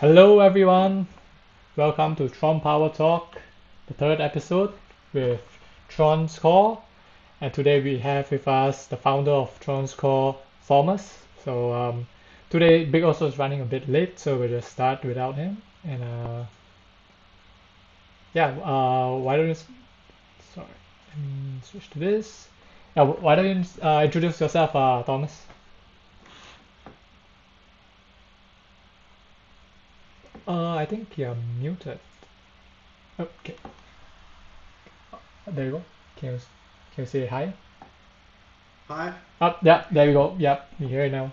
Hello everyone, welcome to Tronpower Talk, the third episode with TronsCore. And today we have with us the founder of TronsCore, Thomas. Today Big also is running a bit late, so we'll just start without him. And why don't you, sorry, let me switch to this. Yeah, why don't you introduce yourself, Thomas? I think you're muted. Okay, there you go. Can you say hi? Hi. Yeah, there we go. Yep, you hear it now.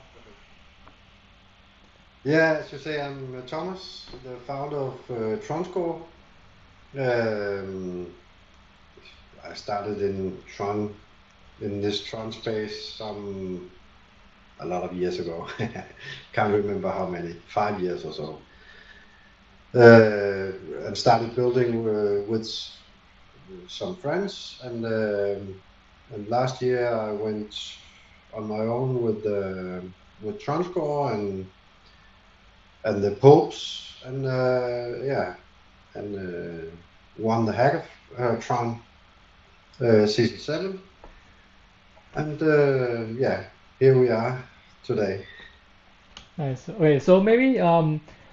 Yeah, as you say, I'm Thomas, the founder of TronsCore. Um, I started in Tron, in this Tron space, a lot of years ago. Can't remember how many, 5 years or so. And started building with some friends, and last year I went on my own with TronsCore and the POAPs, and yeah, and won the hackathon season 7, and yeah, here we are today. Nice. Okay, so maybe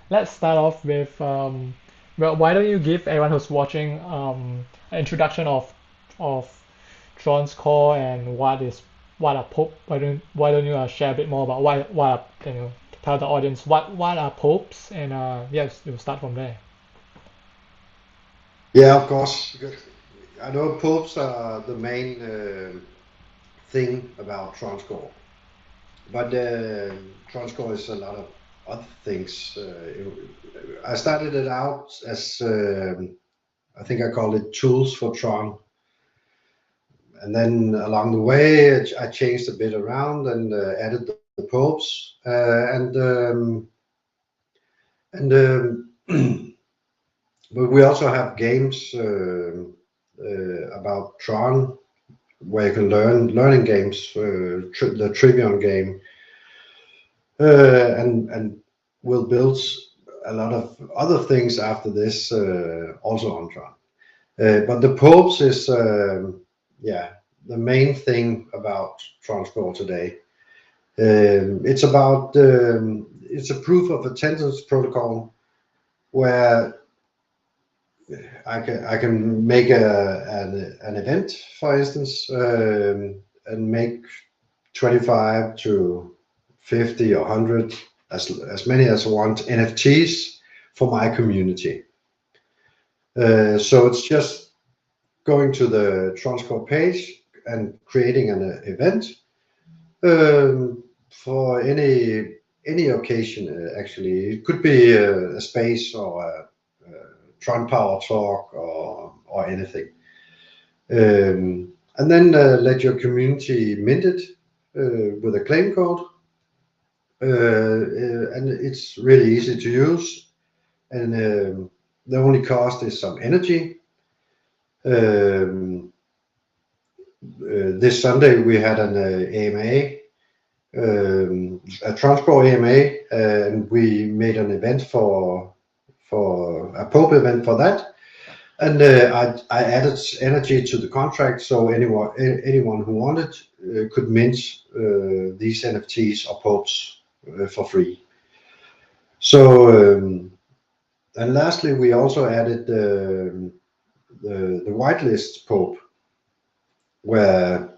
let's start off with well, why don't you give everyone who's watching an introduction of Tron's core and what are Pope? Why don't you share a bit more about what are, tell the audience what are popes and yes, we'll start from there. Yeah, of course, because I know POAPs are the main thing about TronsCore, but TronsCore is a lot of other things. I started it out as I think I called it tools for Tron, and then along the way I changed a bit around and added the popes and but we also have games about Tron where you can learning games, the Trivion game, and we'll build a lot of other things after this also on Tron. But the popes is yeah, the main thing about TronsCore today. It's a proof of attendance protocol where I can make an event, for instance, and make 25 to 50 or 100, as many as I want, NFTs for my community. So it's just going to the TronsCore page and creating an event for any occasion. Actually, it could be a space or a Tronpower Talk or anything. And then let your community mint it with a claim code, and it's really easy to use. And the only cost is some energy. Um, this Sunday we had an AMA, a TronsCore AMA, and we made an event for a Pope event for that. And I added energy to the contract, so anyone who wanted could mint these NFTs or Popes for free. So and lastly, we also added the whitelist Pope, where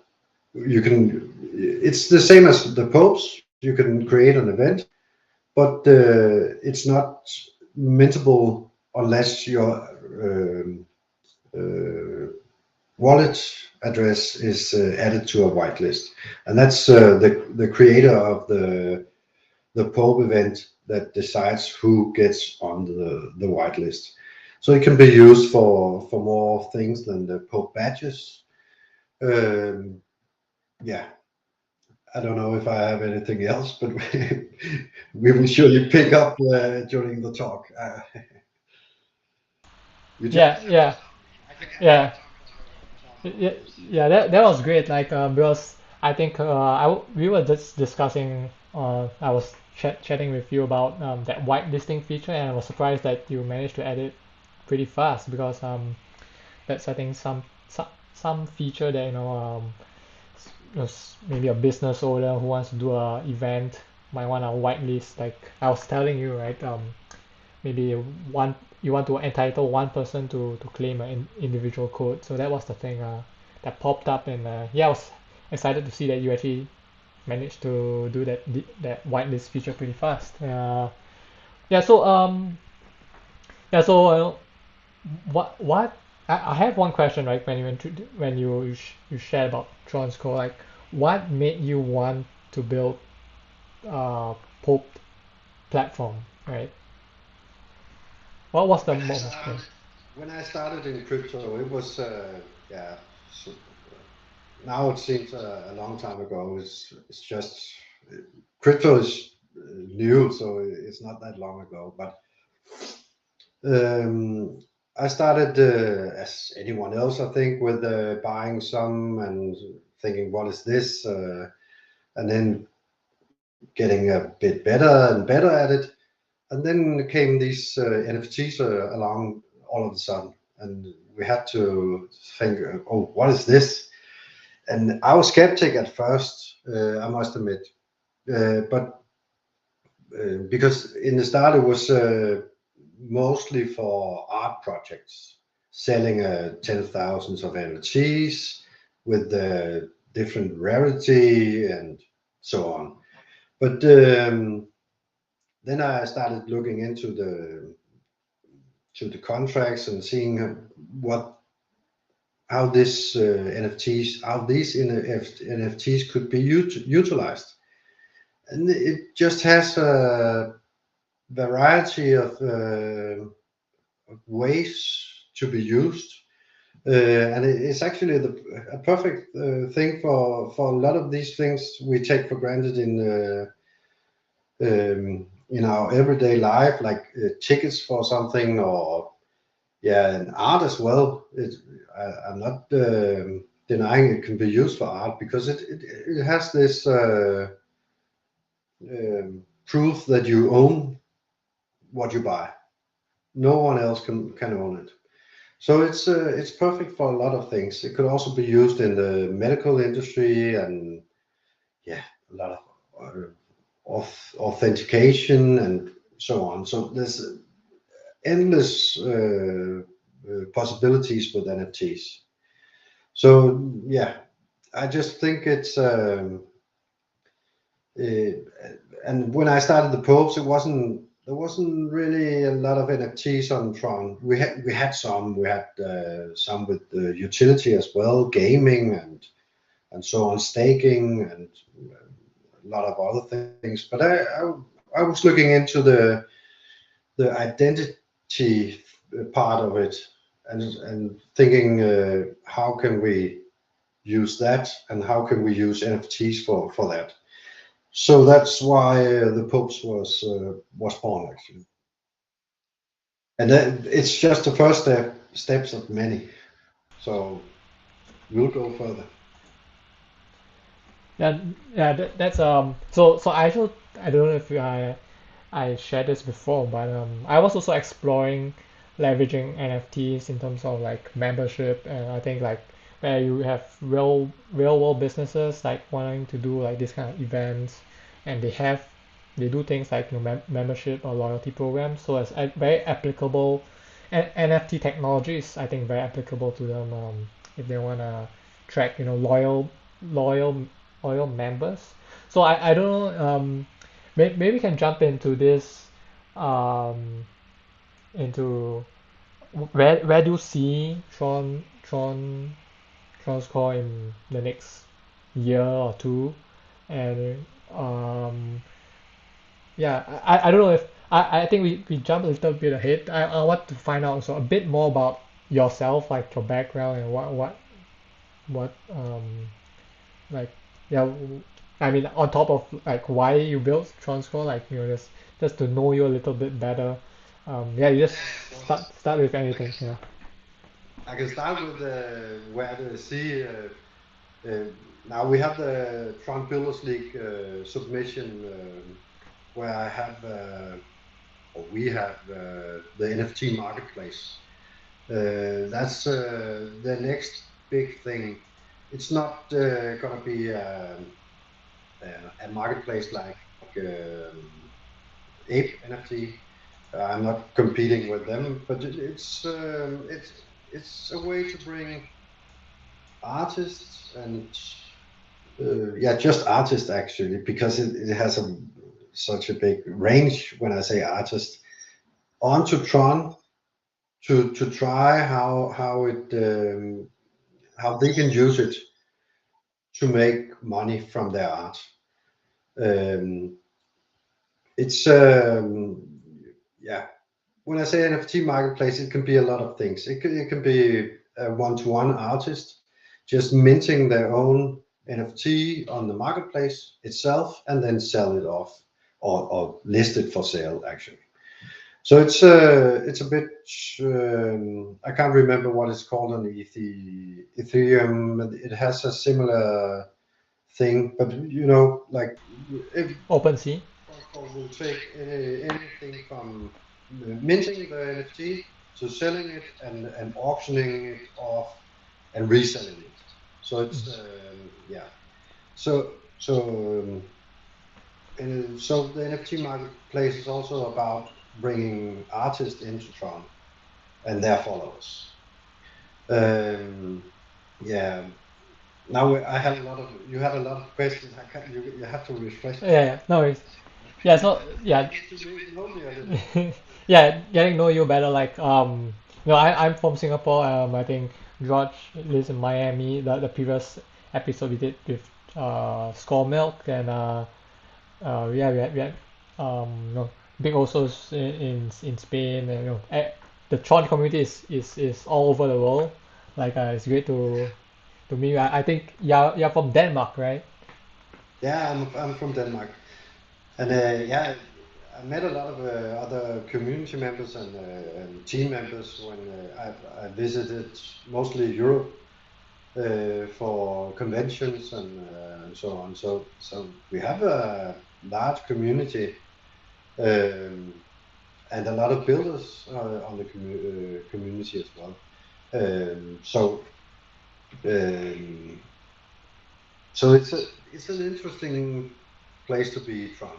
you can. It's the same as the Popes. You can create an event, but it's not mintable unless your wallet address is added to a whitelist, and that's the creator of the Pope event that decides who gets on the whitelist. So it can be used for more things than the Pope badges. Um, yeah, I don't know if I have anything else, but we will surely pick up during the talk. You just Yeah, yeah, yeah. Yeah, yeah, that was great. Like because I think we were just discussing. I was chatting with you about that whitelisting feature, and I was surprised that you managed to add it pretty fast because that's I think some feature that maybe a business owner who wants to do a event might want to whitelist. Like I was telling you, right? Maybe one you want to entitle one person to claim an individual code. So that was the thing that popped up, and yeah, I was excited to see that you actually managed to do that whitelist feature pretty fast. Yeah. So what I have one question, right? When you shared about TronsCore, like what made you want to build Pope platform, right? What was the When I moment? started, when I started in crypto, it was yeah. So, now it seems a long time ago. It's just crypto is new, so it's not that long ago. But I started as anyone else, I think, with buying some and thinking, what is this? And then getting a bit better and better at it. And then came these NFTs along all of a sudden, and we had to think, oh, what is this? And I was skeptic at first, I must admit, but because in the start it was mostly for art projects, selling tens of thousands of NFTs with different rarity and so on. But then I started looking into the contracts and seeing how these NFTs could be utilized, and it just has a variety of ways to be used, and it's actually a perfect thing for a lot of these things we take for granted in our everyday life, like tickets for something, or yeah, and art as well. I'm not denying it can be used for art because it has this proof that you own what you buy. No one else can own it. So it's perfect for a lot of things. It could also be used in the medical industry and yeah, a lot of authentication and so on. So there's endless possibilities with NFTs. So yeah, I just think it's and when I started the Popes, there wasn't really a lot of NFTs on Tron. We had some with the utility as well, gaming and so on, staking and a lot of other things. But I was looking into the identity part of it and thinking how can we use that and how can we use NFTs for that. So that's why the Popes was born actually, and it's just the first steps of many. So we'll go further. Yeah, yeah, that's so I don't know if I shared this before, but I was also exploring leveraging NFTs in terms of like membership, and I think like where you have real world businesses like wanting to do like this kind of events, and they do things like membership or loyalty programs, so it's very applicable, and NFT technology is I think very applicable to them if they wanna track loyal loyal members. So I don't know maybe we can jump into this um, into where do you see TronsCore in the next year or two, and yeah, I don't know if I think we jump a little bit ahead. I want to find out so a bit more about yourself, like your background and what like yeah I mean on top of like why you built TronsCore, like just to know you a little bit better. Yeah, you just Of course. start with I anything. can Yeah. I can start with where the see. Uh, Now we have the Tron Builders League submission. where I have, or we have the NFT marketplace. That's the next big thing. It's not gonna be a marketplace like Ape NFT. I'm not competing with them, but it's a way to bring artists and just artists actually, because it has such a big range when I say artist onto Tron to try how they can use it to make money from their art. Um, it's yeah. When I say NFT marketplace, it can be a lot of things. It can be a one-to-one artist just minting their own NFT on the marketplace itself and then sell it off or list it for sale actually. So it's a bit I can't remember what it's called on Ethereum. It has a similar thing, but you know, like if OpenSea. TronsCore will take anything from minting the NFT to selling it and auctioning it off and reselling it. So it's so the NFT marketplace is also about bringing artists into Tron and their followers. Yeah. Now I had a lot of you had a lot of questions. You have to refresh. Yeah, no worries. Yeah, so yeah, Get to know me a little bit. yeah, getting to know you better. Like, I'm from Singapore. I think George lives in Miami. The previous episode we did with Score Milk and we had big also in Spain. And the Tron community is all over the world. Like, it's great to meet you. I think you're from Denmark, right? Yeah, I'm from Denmark, and I met a lot of other community members and team members when I visited mostly Europe for conventions and so on. So we have a large community and a lot of builders on the community as well. So um, so it's an interesting place to be, Tron.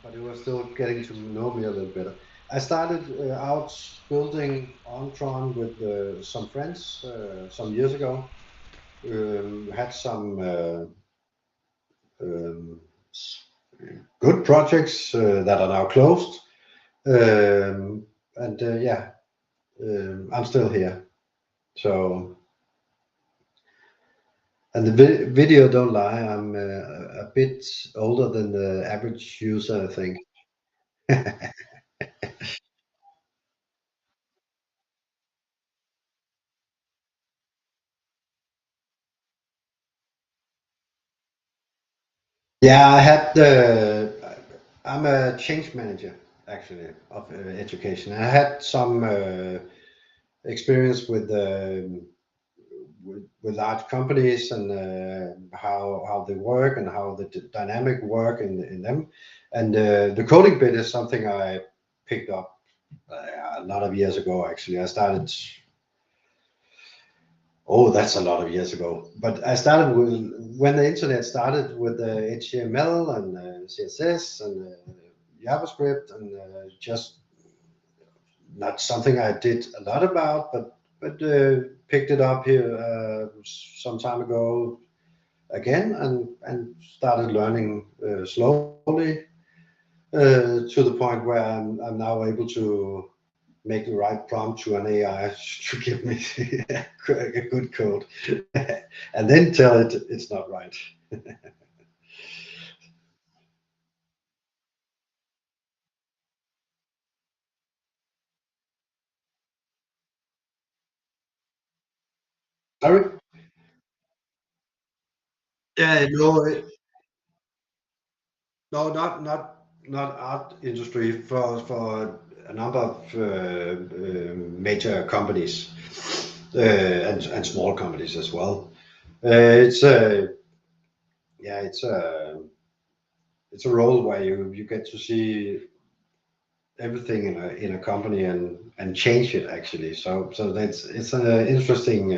But it was still getting to know me a little better. I started out building on Tron with some friends some years ago. Had some um, good projects that are now closed. And I'm still here. So, and the video don't lie. I'm a bit older than the average user, I think. Yeah, I'm a change manager actually of education. I had some experience with large companies and how they work and how the dynamic work in them. And the coding bit is something I picked up a lot of years ago. Actually, I started. Oh, that's a lot of years ago. But I started when the internet started with HTML and CSS and JavaScript and just not something I did a lot about, but picked it up here some time ago again and started learning slowly to the point where I'm now able to make the right prompt to an AI to give me a good code and then tell it it's not right. Sorry? Yeah, no, no, not art industry for a number of major companies and small companies as well. It's yeah, it's it's a role where you get to see everything in a company and change it actually. So that's it's an interesting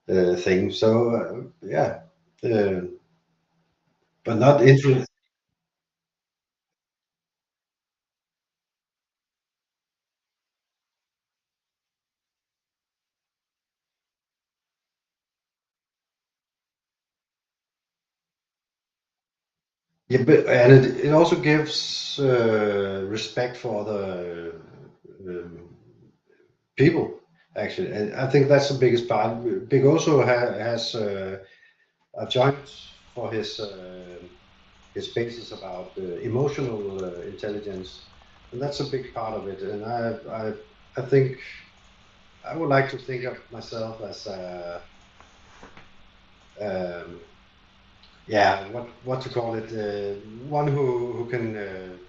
thing. So yeah, uh, but not interesting. Yeah, but, and it also gives respect for other people actually, and I think that's the biggest part. Big also has a joint for his basis about emotional intelligence, and that's a big part of it. And I think I would like to think of myself as um, yeah, what to call it, one who can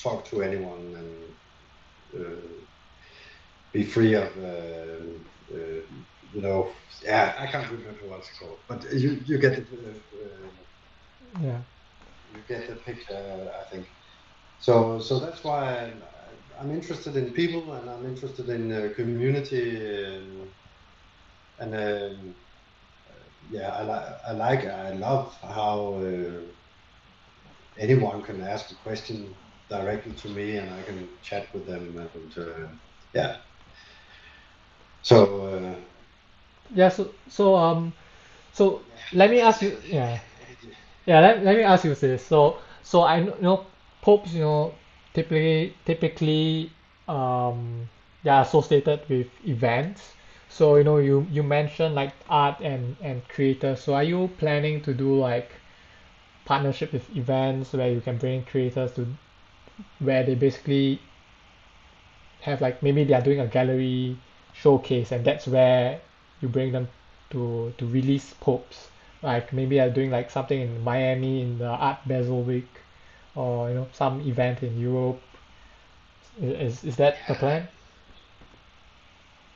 talk to anyone and be free of you know, yeah, I can't remember what it's called, but you get the Yeah. you get the picture, I think. So that's why I'm interested in people and I'm interested in community and yeah, I love how anyone can ask a question directly to me and I can chat with them and yeah. So Yeah. So let me ask you. Yeah. Yeah. Let me ask you this. So I know popes, typically yeah, associated with events. So you mentioned like art and creators. So are you planning to do like partnership with events where you can bring creators to where they basically have like maybe they are doing a gallery showcase and that's where you bring them to release popes, like maybe are doing like something in Miami in the Art Basel week, or some event in Europe. Is that the plan?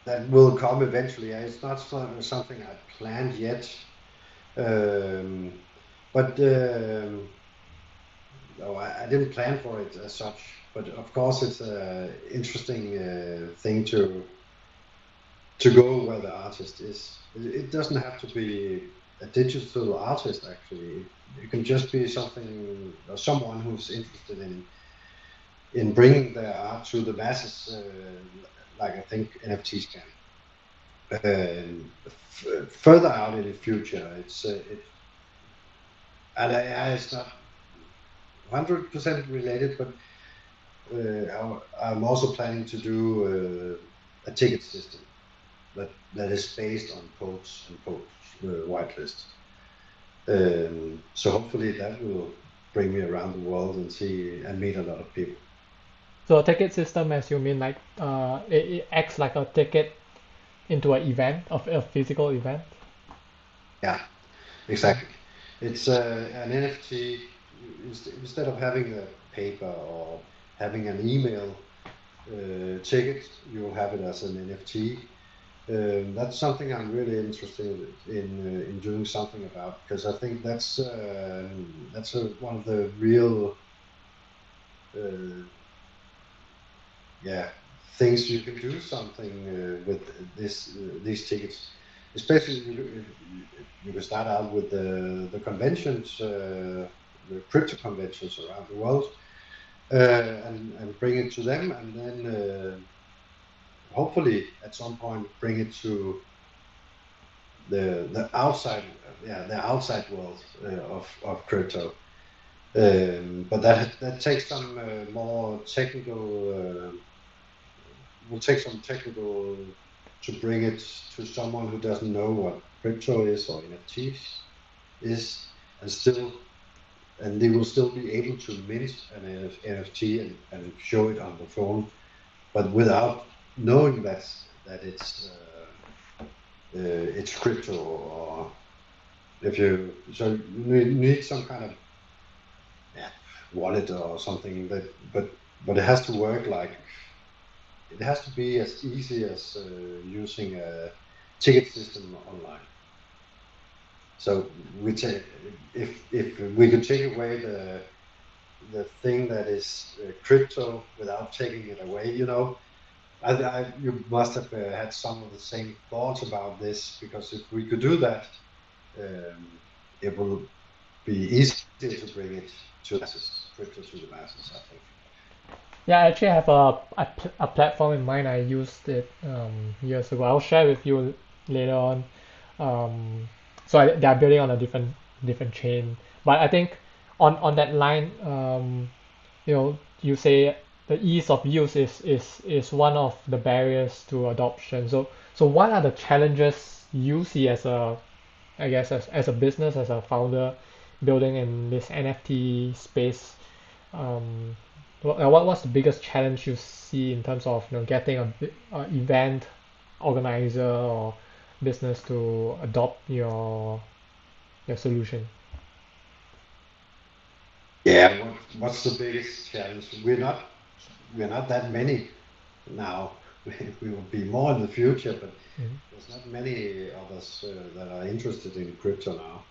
that will come eventually. It's not something I planned yet, um, but no, I didn't plan for it as such. But of course, it's an interesting thing to go where the artist is. It doesn't have to be a digital artist. Actually, it can just be something or someone who's interested in bringing their art to the masses, like I think NFTs can. Further out in the future, it's not 100% related, but I'm also planning to do a ticket system that is based on posts and posts whitelist. So hopefully that will bring me around the world and see and meet a lot of people. So a ticket system, as you mean, like it acts like a ticket into an event of a physical event. Yeah, Yeah. exactly. It's an NFT instead of having a paper or having an email ticket, you'll have it as an NFT. That's something I'm really interested in doing something about because I think that's one of the real uh, yeah things you can do something with these tickets. Especially you can start out with the conventions, the crypto conventions around the world, and bring it to them, and then hopefully at some point bring it to the outside, yeah, the outside world of crypto. But that takes some more technical. Will take some technical to bring it to someone who doesn't know what crypto is or NFTs is, and they will still be able to mint an NFT and show it on the phone, but without knowing that it's crypto or if you so you need some kind of yeah, wallet or something that but it has to work like it has to be as easy as using a ticket system online. So we take if we could take away the thing that is crypto without taking it away, you must have had some of the same thoughts about this, because if we could do that, it will be easier to bring it to the masses, crypto to the masses, I think. Yeah, I actually have a platform in mind. I used it years ago. I'll share with you later on. They are building on a different chain, but I think on that line, you say the ease of use is one of the barriers to adoption. So what are the challenges you see as a, I guess, as a business, as a founder building in this NFT space? Um, what's the biggest challenge you see in terms of getting a event organizer or business to adopt your solution? Yeah, what's the biggest challenge? We're not that many now. We will be more in the future, but Mhm. there's not many others that are interested in crypto now.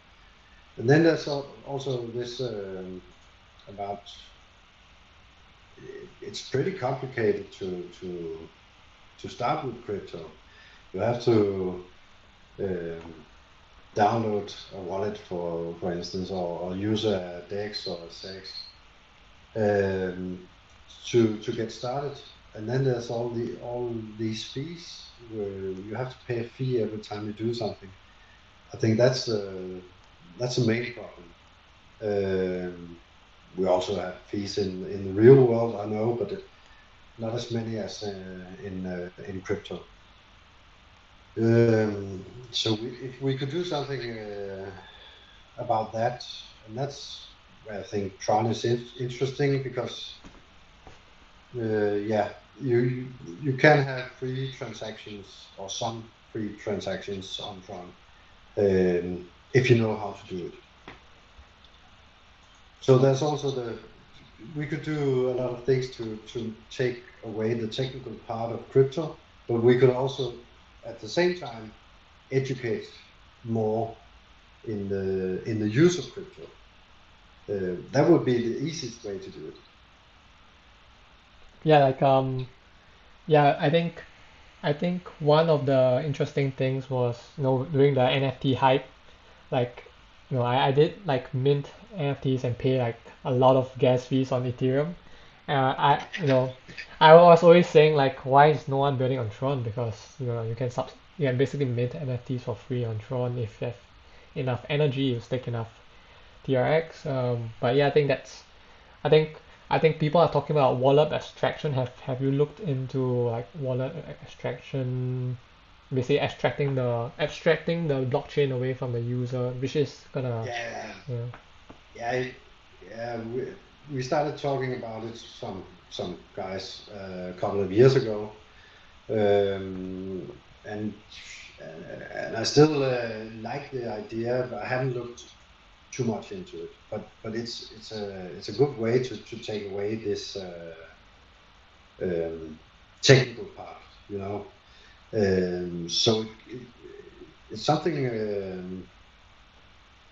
And then there's also this about it's pretty complicated to start with crypto. You have to um, download a wallet, for instance, or use a DEX or a SEX um, to get started. And then there's all these fees where you have to pay a fee every time you do something. I think that's the main problem. Um, we also have fees in the real world, I know, but not as many as in crypto. If we could do something about that, and that's where I think Tron is interesting, because yeah, you can have free transactions or some free transactions on Tron, if you know how to do it. So there's also we could do a lot of things to take away the technical part of crypto, but we could also at the same time educate more in the use of crypto. That would be the easiest way to do it. Yeah, yeah, I think one of the interesting things was during the NFT hype, like I did like mint NFTs and pay like a lot of gas fees on Ethereum. I was always saying like, why is no one building on Tron? Because you can basically mint NFTs for free on Tron if you have enough energy, you stake enough TRX. But yeah, I think I think people are talking about wallet abstraction. Have you looked into like wallet abstraction? Basically abstracting the blockchain away from the user, which is gonna Yeah, you know, yeah, yeah. We started talking about it, some guys, a couple of years ago, and and I still like the idea, but I haven't looked too much into it. But it's a good way to take away this um, technical part, you know. So it's something.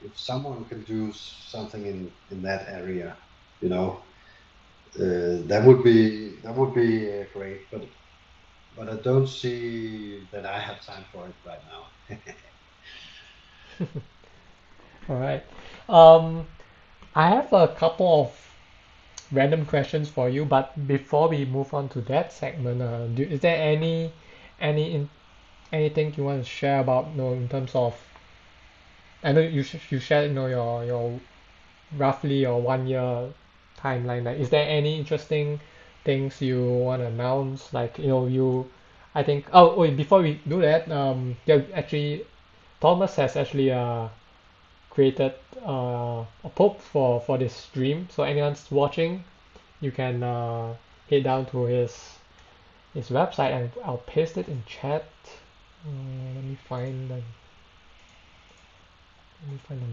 If someone can do something in that area, you know, that would be great. But I don't see that I have time for it right now. all right. Um, I have a couple of random questions for you, but before we move on to that segment, is there any in, anything you want to share about in terms of I know you shared your roughly your 1 year timeline. Like, is there any interesting things you want to announce? Like, I think. Oh, wait, before we do that, yeah, actually, Thomas has actually created a post for this stream. So anyone's watching, you can head down to his website, and I'll paste it in chat. Let me find the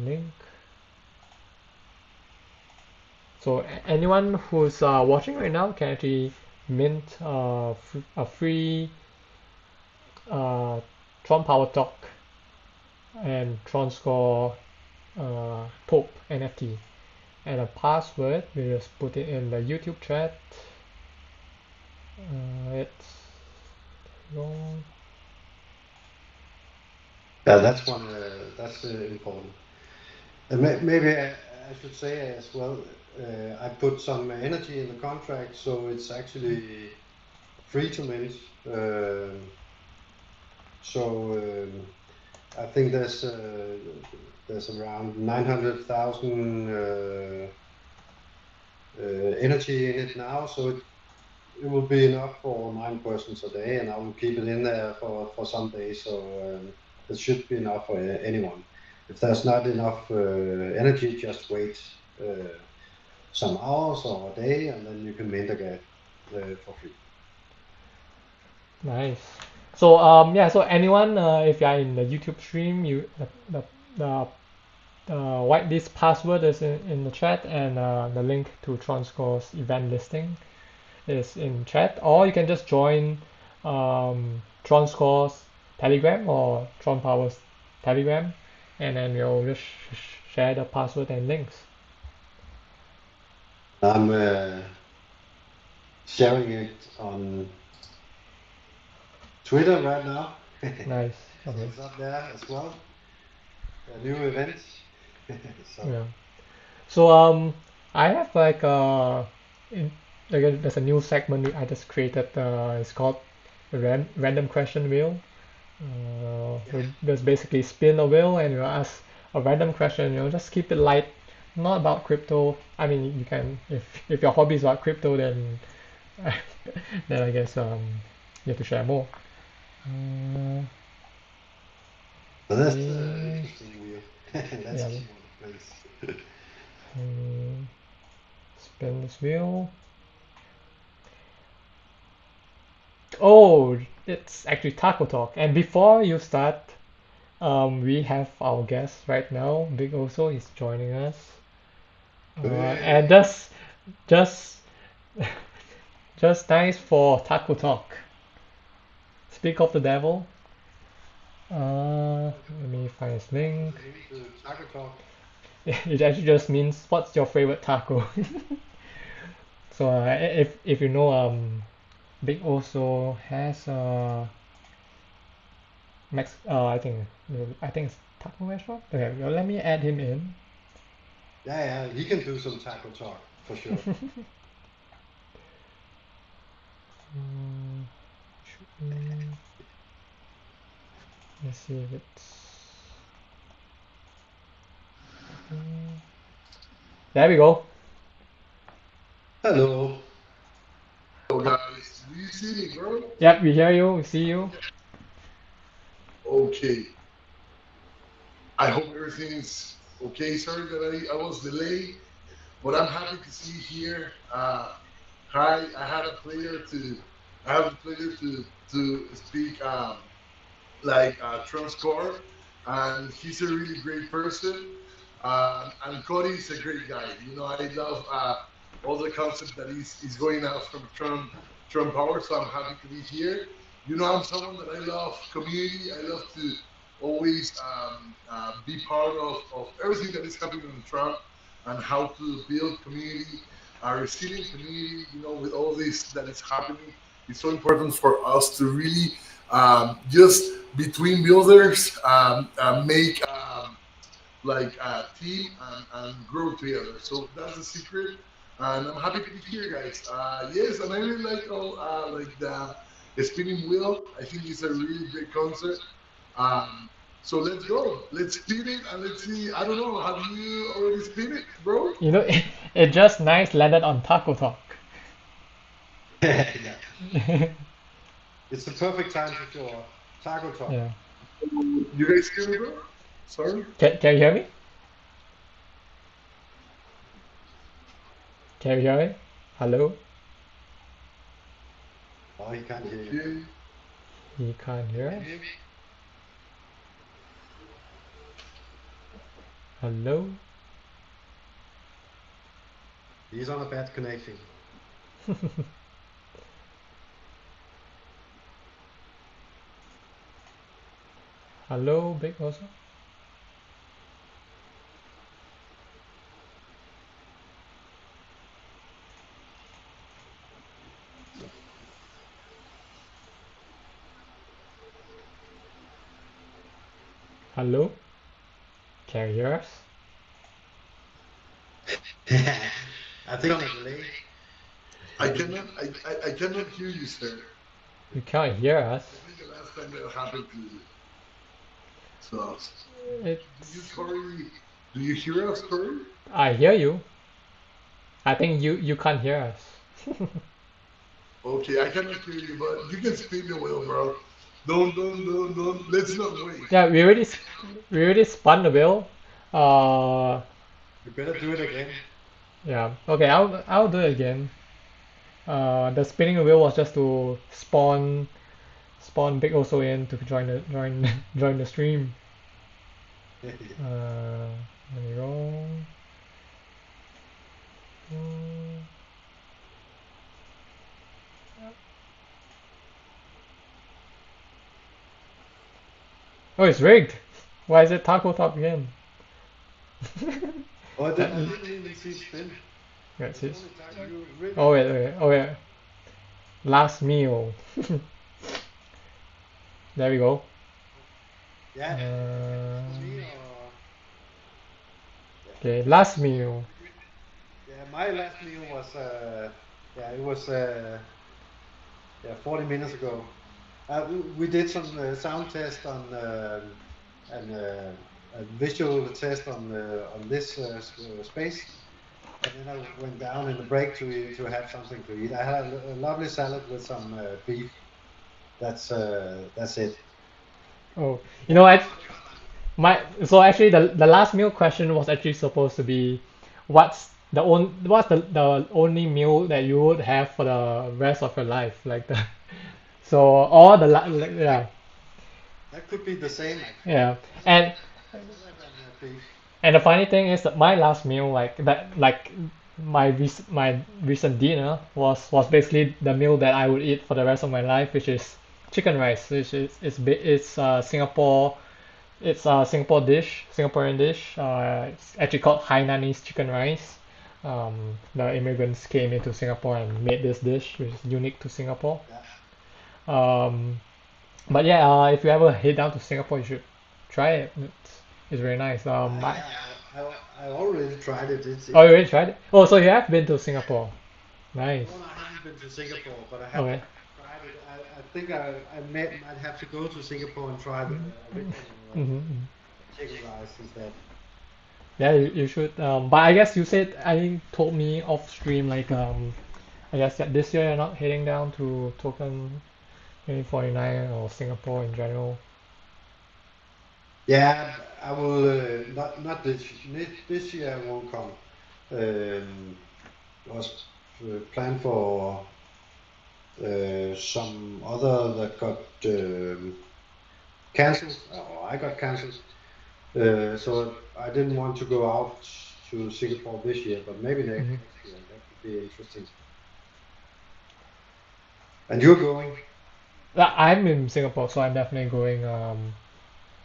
link. So anyone who's watching right now can actually mint a free Tronpower Talk and TronsCore POAP NFT. And a password, we just put it in the YouTube chat. It's wrong. Yeah, that's one. That's important. Maybe I should say as well. I put some energy in the contract, so it's actually free to mint. I think there's around 900,000 energy in it now, so it will be enough for 9 persons a day, and I will keep it in there for some days. So it should be enough for anyone. If there's not enough energy, just wait some hours or a day, and then you can mint again for free. Nice. So yeah, so anyone if you are in the YouTube stream, the this password is in the chat, and the link to TronsCore's event listing is in chat, or you can just join TronsCore's Telegram or Tronpower's Telegram, and then we'll just share the password and links. I'm sharing it on Twitter right now. Nice. So Okay. it's up there as well. A new event. So. Yeah. So I have like there's a new segment I just created. It's called the random question wheel. We just basically spin a wheel and you ask a random question. Just keep it light, not about crypto. I mean, you can if your hobby is about crypto, then then I guess you have to share more. So that's Okay. interesting wheel. Let's Yeah. keep on the place. Spin this wheel. Oh, it's actually Taco Talk. And before you start, we have our guest right now. Big Oso is joining us. And just, just nice for Taco Talk. Speak of the devil. Let me find his link. Taco Talk. It actually just means what's your favorite taco. So if you know, Big Oso has I think it's taco restaurant. Okay, well, let me add him in. Yeah, he can do some Taco Talk for sure. Let's see if it's. There we go. Hello. Hello guys, do you see me, bro? Yep, we hear you, we see you. Okay. I hope everything's okay. Sorry that I was delayed, but I'm happy to see you here. Hi, I had a pleasure to I have the pleasure to speak TronsCore, and he's a really great person. And Cody is a great guy. You know, I love all the concept that is going out from Tron Power. So I'm happy to be here. You know, I'm someone that I love community. I love to always be part of everything that is happening on Tron and how to build community, a resilient community. You know, with all this that is happening, it's so important for us to really just between builders make like a team and grow together. So that's the secret. And I'm happy to be here, guys. Yes, and I really like all like the spinning wheel. I think it's a really great concept. So let's go. Let's spin it and let's see. I don't know. Have you already spin it, bro? You know, it just nice landed on Taco Talk. Yeah. It's the perfect time to show up. Taco Talk. Yeah. You guys hear me, bro? Sorry. Can you hear me? Can you hear me? Hello? Oh, he can't hear you. Okay. He can't hear us. Hello? He's on a bad connection. Hello, Big Oso? Hello? Can you hear us? I think on a delay. I cannot hear you, sir. You can't hear us. I think the last time that happened to you. So, It's... do you hear us, Corey? I hear you. I think you can't hear us. Okay, I cannot hear you, but you can spin the wheel, bro. Don't. Let's not wait. Yeah, we already spun the wheel. You better do it again. Yeah. Okay, I'll do it again. The spinning wheel was just to spawn Big also in to join the stream. There we go. Oh, it's rigged. Why is it Taco Talk again? Oh, I didn't even see spin. That's It's it. only time you really- Oh wait. Last meal. There we go. Yeah. For me, Okay, last meal. yeah, my last meal was it was 40 minutes ago. We did some sound test on and a visual test on this space, and then I went down in the break to have something to eat. I had a lovely salad with some beef. That's it. Oh, you know, so actually the last meal question was actually supposed to be, what's the only meal that you would have for the rest of your life, like the so all the yeah. That could be the same actually. Yeah, and Salad and beef. and the funny thing is that my last meal, my recent dinner was basically the meal that I would eat for the rest of my life, which is chicken rice, which is it's Singapore. It's a Singaporean dish. It's actually called Hainanese chicken rice. The immigrants came into Singapore and made this dish, which is unique to Singapore. Yeah. But yeah, if you ever head down to Singapore, you should try it. It's very nice. I already tried it. Oh, you already tried it? Oh, so you have been to Singapore. Nice. No, I haven't been to Singapore, but I have Okay. tried it. I think might have to go to Singapore and try the original hmm chicken rice instead. Yeah, you should. But I guess you said, told me off stream, like I guess that this year you're not heading down to Token 2049 or Singapore in general. Yeah, I will not this year. I won't come. Was planned for some other that got cancelled. Or I got cancelled. So I didn't want to go out to Singapore this year, but maybe next year that could be interesting. And you're going? I'm in Singapore, so I'm definitely going.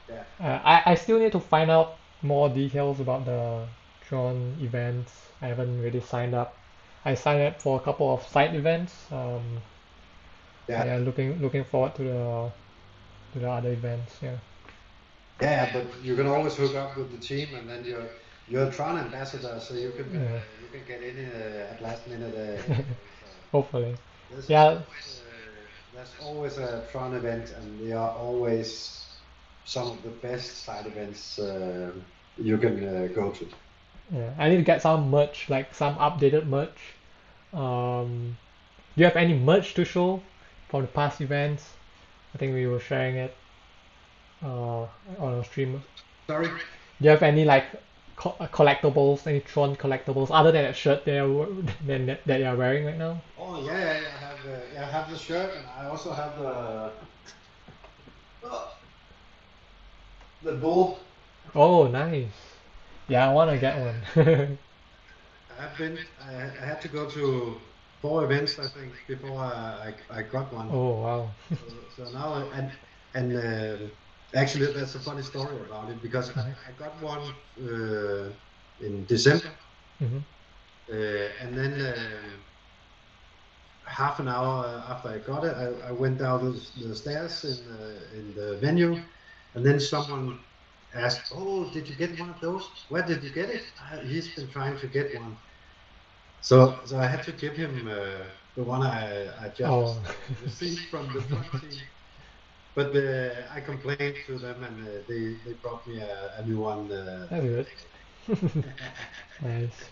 Yeah. I still need to find out more details about the Tron events. I haven't really signed up. I signed up for a couple of side events. Yeah, looking forward to the other events. Yeah. Yeah, but you can always hook up with the team, and then you're a Tron ambassador, so you can get in at last minute. Hopefully. There's Yeah. there's always a Tron event, and they are always some of the best side events you can go to. Yeah. I need to get some merch, like some updated merch. Do you have any merch to show from the past events? I think we were sharing it on our stream. Sorry? Do you have any like collectibles, any Tron collectibles other than that shirt that you're wearing right now? Oh yeah. I have the shirt, and I also have the bull. Oh, nice. Yeah, I want to get one. I had to go to 4 events, I think, before I got one. Oh, wow. So now and actually that's a funny story about it, because I got one in December, and then half an hour after I got it, I went down the stairs in the venue, and then someone asked, "Oh, did you get one of those? Where did you get it?" He's been trying to get one. So I had to give him the one I just received from the Tron team. But I complained to them, and they brought me a new one. That's good. Nice.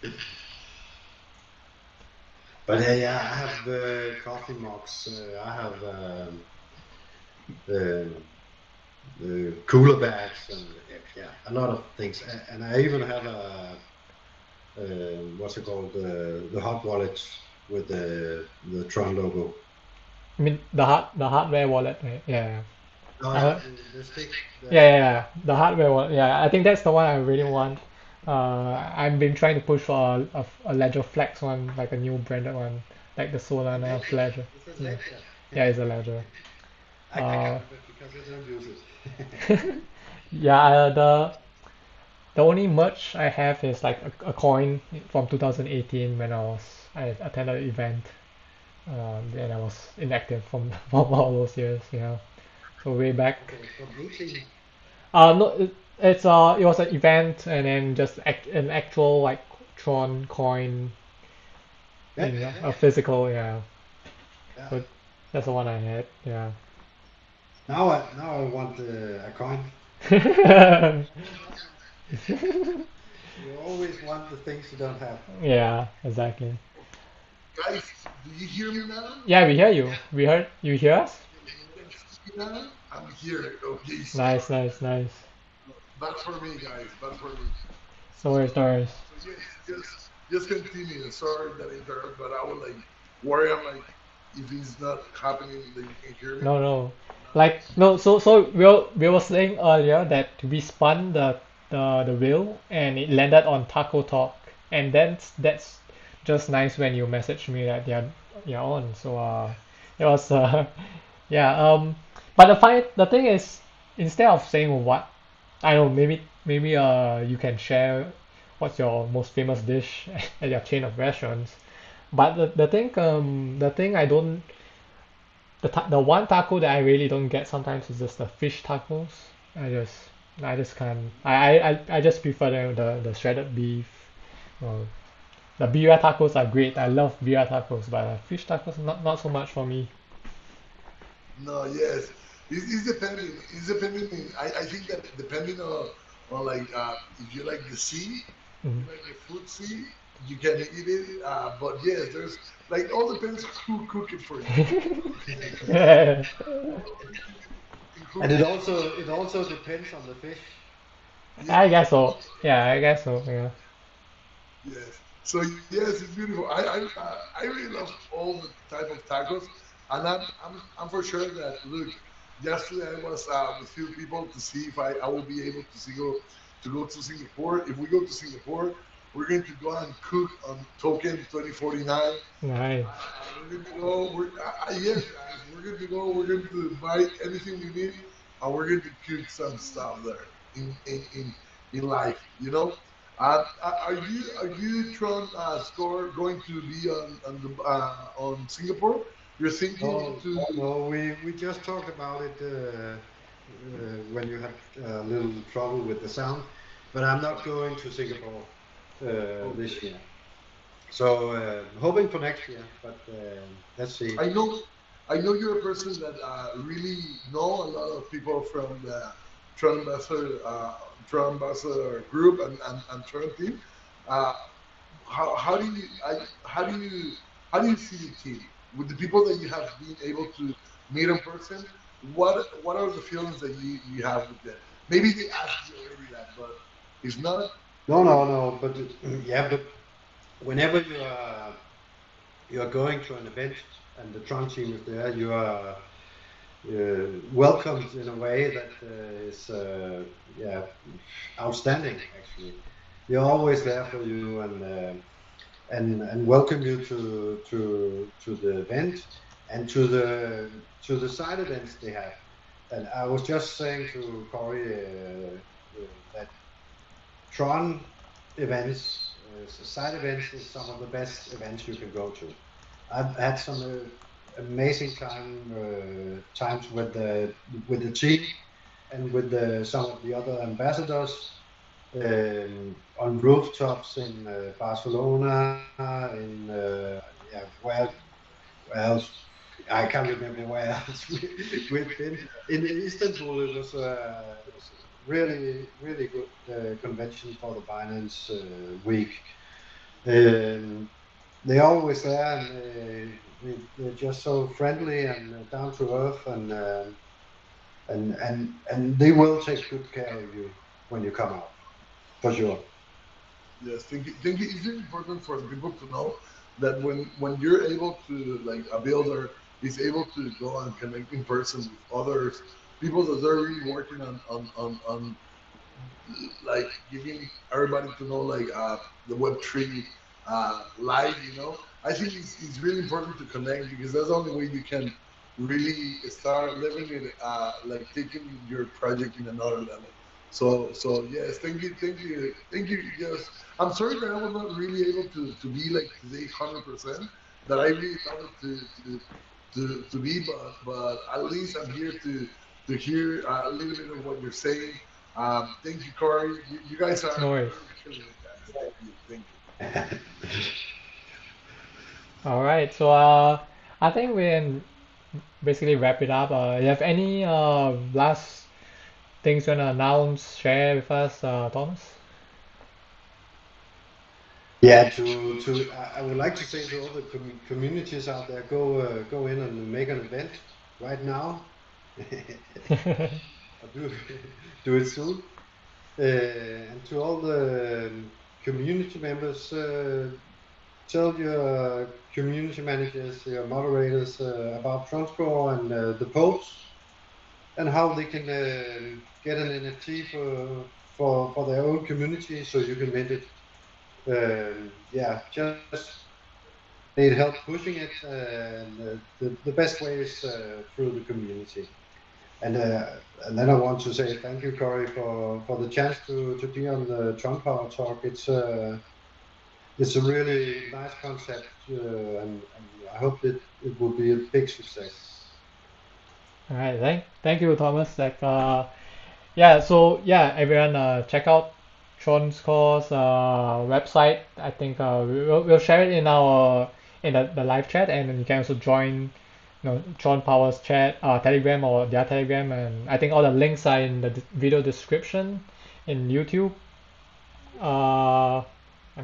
But yeah, I have coffee mugs. I have cooler bags, and yeah, a lot of things. And I even have a what's it called? The hot wallet with the Tron logo. I mean the hardware wallet, right? Yeah. No, I, the stick. yeah, the hardware wallet. Yeah, I think that's the one I really want. I've been trying to push for a Ledger Flex one, like a new branded one, like the Solana Ledger. It's a Yeah, ledger. yeah, it's a Ledger. I Uh, got it because I don't use it. yeah, the only merch I have is like a coin from 2018 when I attended an event. And I was inactive from all those years. Yeah, so way back. Okay, from 18. No, it was an event and then just an actual like Tron coin Yeah, in a physical, yeah. yeah. So that's the one I had, yeah. Now I want a coin. You always want the things you don't have. Yeah, exactly. Guys, do you hear me now? Yeah, we hear you. We heard you hear us? Now? I'm here. Okay, Nice, sorry. nice, nice. Bad for me, guys. Bad for me. No worries, no worries. So yes, just continue. Sorry that I interrupt, but I would like worry. I'm like, if it's not happening, then you can hear me. No, no. Like no, so we were saying earlier that we spun the wheel and it landed on Taco Talk, and then that's just nice when you messaged me that you're on. So it was yeah but the thing is, instead of saying what I don't know, maybe you can share what's your most famous dish at your chain of restaurants. But the thing I don't the one taco that I really don't get sometimes is just the fish tacos. I just I just can't. I just prefer the shredded beef. Uh, the birria tacos are great. I love birria tacos, but fish tacos not so much for me. No, yes, it's depending. It's depending. I think that depending on like if you like the sea, if Mhm. you like the food sea, you can eat it. But yes, there's like all depends who cook it for you. Yeah. And And cook it. it also depends on the fish. Yeah, I guess so. Yeah, I guess so. Yeah. yes. So yes, it's beautiful. I really love all the type of tacos, and I'm for sure that look. Yesterday I was with few people to see if I will be able to go to Singapore. If we go to Singapore, we're going to go and cook on Token 2049. Nice. We're going to go. Yes, guys, we're going to go. We're going to buy anything we need, and we're going to cook some stuff there in life. You know. Are you Tron score going to be on Singapore? You're thinking No, to no, we just talked about it when you had a little trouble with the sound, but I'm not going to Singapore this okay. year. So hoping for next year, but let's see. I know, I know you're a person that really know a lot of people from the Tron Ambassador, Tron Ambassador group and Tron team. Uh, how do you how do you see the team with the people that you have been able to meet in person? What are the feelings that you have with them? Maybe they asked you already that, but if not, No, no, no, but yeah, but whenever you are going to an event and the Tron team is there, you are welcomed in a way that is yeah outstanding actually. They're always there for you and welcome you to the event and to the side events they have. And I was just saying to Corey that Tron events, side events, is some of the best events you can go to. I've had some amazing times with the team, and with some of the other ambassadors on rooftops in Barcelona, in where else? I can't remember where else we've been. In Istanbul, it was really good convention for the Binance week. They're always there, and they're just so friendly and down to earth, and they will take good care of you when you come out, for sure. Yes, think it's very important for people to know that when you're able to, like, a builder is able to go and connect in person with others people that are really working on like giving everybody to know, like, the Web3 life. I think it's really important to connect, because that's the only way you can really start living it, like taking your project in another level. So yes, thank you. Yes, I'm sorry that I was not really able to be like today 100%. That I really thought it to be, but at least I'm here to hear a little bit of what you're saying. Thank you, Corey. You guys are No worries. killing it, guys. Thank you. All right, so I think we can basically wrap it up. You have any last things you wanna announce, share with us, Thomas? Yeah, I would like to say to all the communities out there, go in and make an event right now. Or do it soon. And to all the community members, tell your community managers, your moderators about TronsCore and the POAPs, and how they can get an NFT for their own community, so you can mint it. Just need help pushing it, and the best way is through the community. And then I want to say thank you, Corey, for the chance to be on the Tronpower Talk. It's a really nice concept, and I hope that it will be a big success. All right, thank you, Thomas. Like, everyone, check out TronsCore's website. I think we'll share it in the live chat, and then you can also join, Tron Power's chat, Telegram or their Telegram, and I think all the links are in the video description in YouTube. Am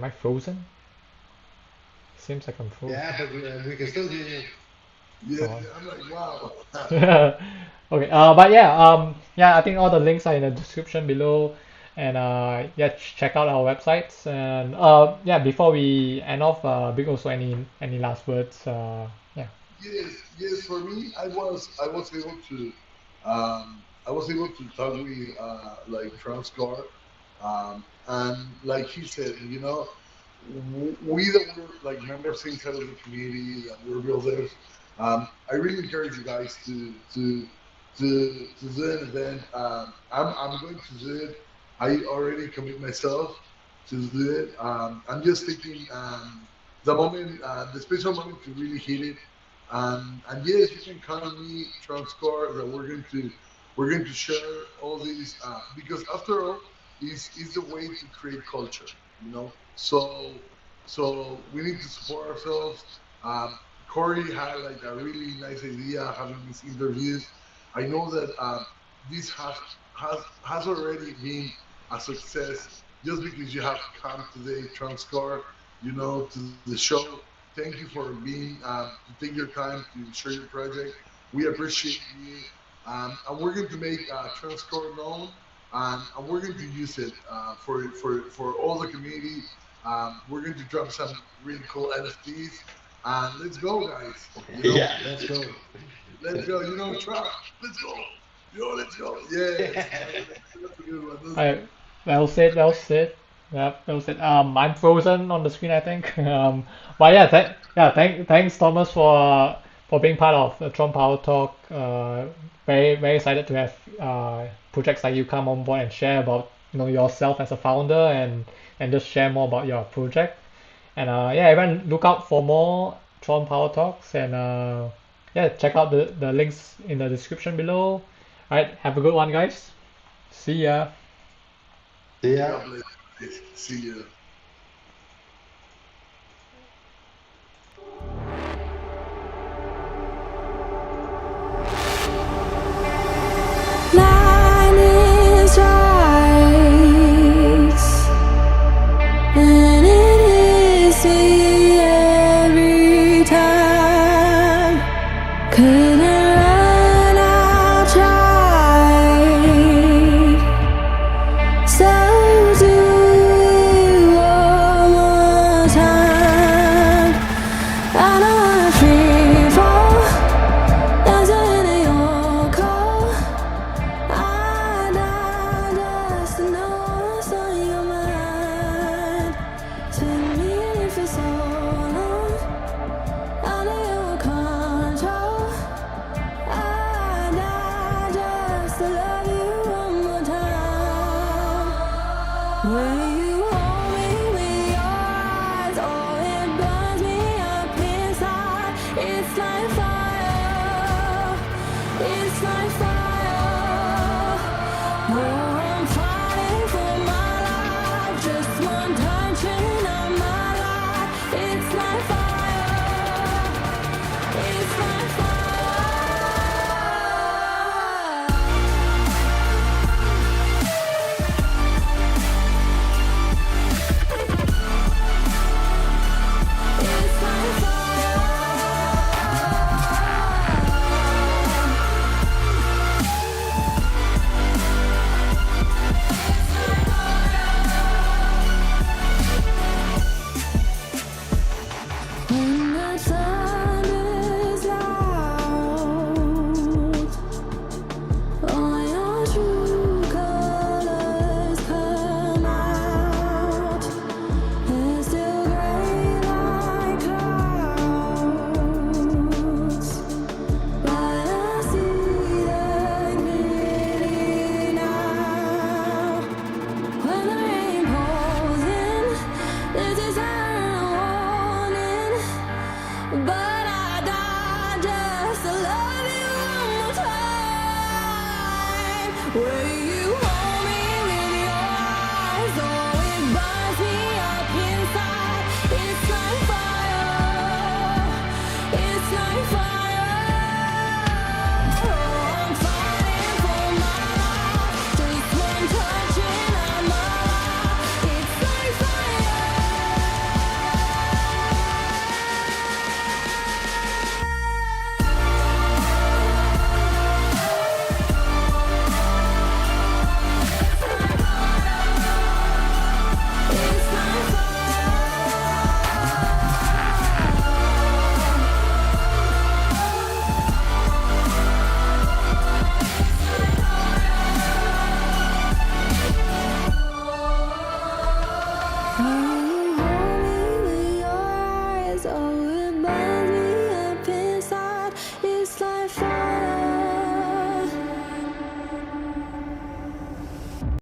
I frozen? Seems like I'm frozen. Yeah, but we can still hear you. Yeah, I'm like, wow. Okay, I think all the links are in the description below, and check out our websites. And before we end off, Big, also any last words? Yes. For me, I was able to talk with, like, TronsCore, and like he said, we that were like members inside of the community, that we're builders. I really encourage you guys to do an event. I'm going to do it. I already commit myself to do it. I'm just thinking, the special moment to really hit it. And yes, you can count on me, TronsCore, that we're going to share all these, because after all, is the way to create culture. So we need to support ourselves. Corey had like a really nice idea having these interviews. I know that this has already been a success, just because you have come today, TronsCore, to the show. Thank you for being, to take your time to share your project. We appreciate you, and we're going to make TronsCore known, and we're going to use it for all the community. We're going to drop some really cool NFTs, and let's go, guys. Yeah, let's go. Let's go. Trump. Let's go. Let's go. Yeah. That's a good one. All right, well said, well said. Yep, well said. I'm frozen on the screen, I think. But yeah, thanks Thomas for being part of the Tron Power Talk. Very very excited to have projects like you come on board and share about yourself as a founder, and just share more about your project. And everyone look out for more Tron Power Talks, and check out the links in the description below. All right, have a good one, guys. See ya. Yeah. God bless. See you. Line is right, and it is me every time. Couldn't run out, tried. So do it one more time. I don't wanna free fall, dancing in your cold. I just to know what's on your mind. Spin me for so long, out of your control. I just to love you one more time. When you hold me with your eyes, oh, it burns me up inside. It's like fire. It's like fire. Oh, I'm fighting for my life. Just one touching of my life. It's like fire. It's like fire. It's like fire. When the thunder's loud, all your true colors come out. They're still gray like clouds, but I see them clearly now. When the rain pours in, there's a warning, but I die just to love you one more time. Where you